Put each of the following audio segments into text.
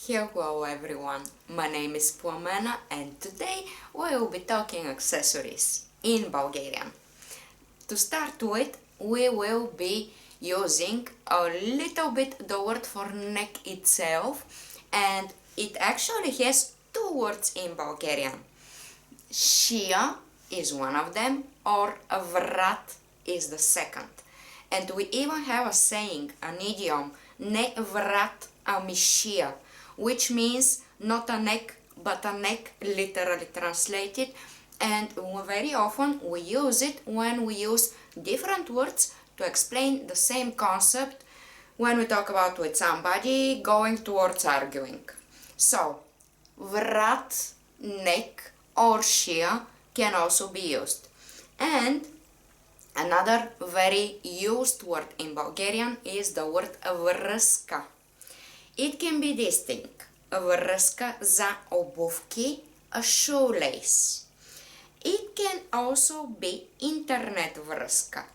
Hello everyone, my name is Plamena and today we will be talking accessories in Bulgarian. To start with, we will be using a little bit the word for neck itself, and it actually has two words in Bulgarian. Shia is one of them, or vrat is the second. And we even have a saying, an idiom, ne vrat ами shia, which means not a neck but a neck, literally translated, and very often we use it when we use different words to explain the same concept when we talk about with somebody going towards arguing. So, vrat, neck or shia can also be used. And another very used word in Bulgarian is the word връзка. It can be this thing, връзка за обувки, a shoelace. It can also be internet връзка,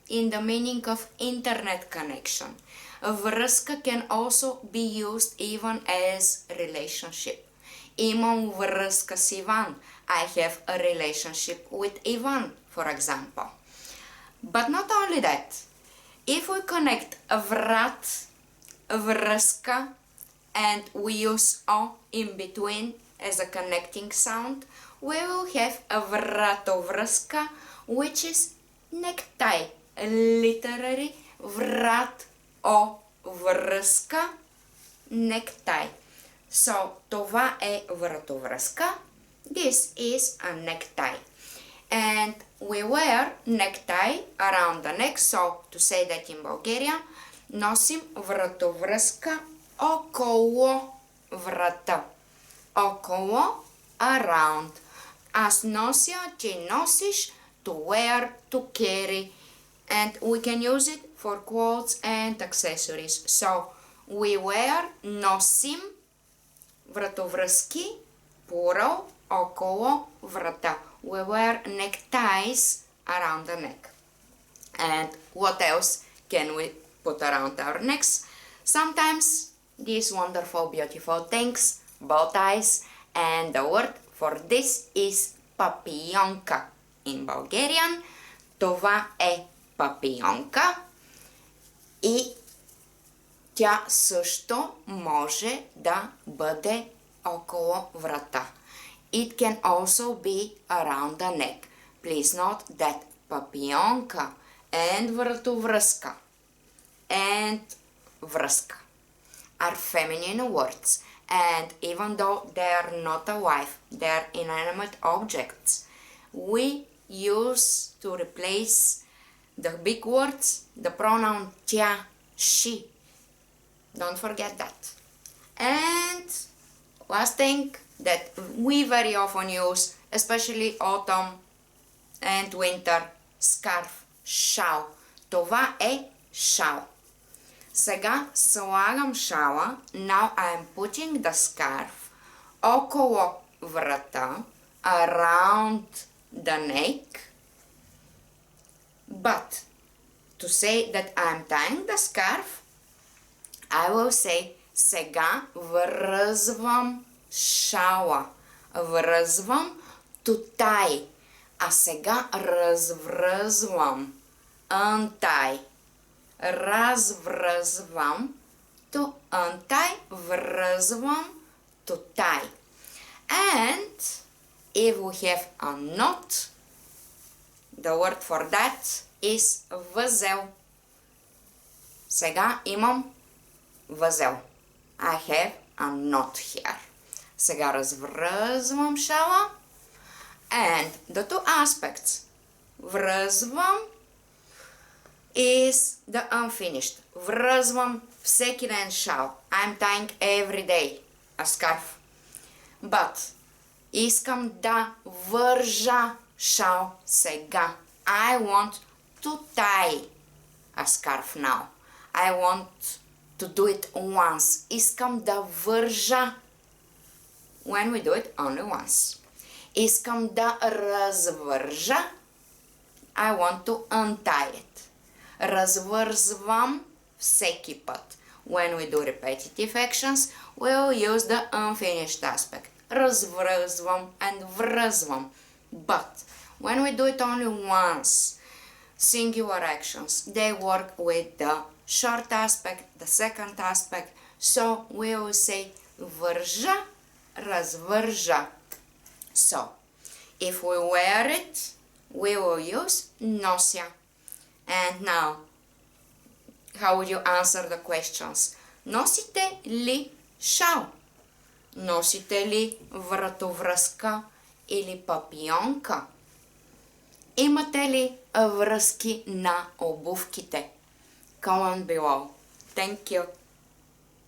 in the meaning of internet connection. Връзка can also be used even as relationship. Имам връзка с Иван. I have a relationship with Ivan, for example. But not only that. If we connect врат, връзка, and we use O in between as a connecting sound, we will have a вратовръзка, which is necktie. Literally, врат о връзка, necktie. So, това е вратовръзка. This is a necktie. And we wear necktie around the neck, so to say that in Bulgarian, носим вратовръзка около врата. Около, around. Аз нося, ти носиш, to wear, to carry. And we can use it for clothes and accessories. So, we wear, носим, вратовръзки, plural, около врата. We wear neckties around the neck. And what else can we put around our necks? Sometimes these wonderful, beautiful things, bow ties, and the word for this is папийонка. In Bulgarian, това е папийонка и тя също може да бъде около врата. It can also be around the neck. Please note that папийонка and вратовръзка and връзка are feminine words, and even though they are not alive, they are inanimate objects, we use to replace the big words the pronoun тя, she. Don't forget that. And last thing that we very often use, especially autumn and winter, scarf, shawl. Това е шал. Сега слагам шала. Now I am putting the scarf около врата, around the neck. But to say that I am tying the scarf, I will say сега връзвам шала. Връзвам to tie. А сега развръзвам. Untie. Развръзвам to untie. Връзвам to tie. And if we have a knot, the word for that is възел. Сега имам възел. I have a knot here. Сега развръзвам шала. And the two aspects. Връзвам is the unfinished. Връзвам всеки ден шал. I'm tying every day a scarf. But искам да вържа шал сега. I want to tie a scarf now. I want to do it once. Искам да вържа. When we do it only once. Искам да развържа. I want to untie it. Развързвам всеки път. When we do repetitive actions, we'll use the unfinished aspect. Развръзвам and връзвам. But when we do it only once, singular actions, they work with the short aspect, the second aspect. So we will say вържа, развържа. So, if we wear it, we will use нося. And now, how would you answer the questions? Носите ли шал? Носите ли вратовръзка или папийонка? Имате ли връзки на обувките? Comment below. Thank you.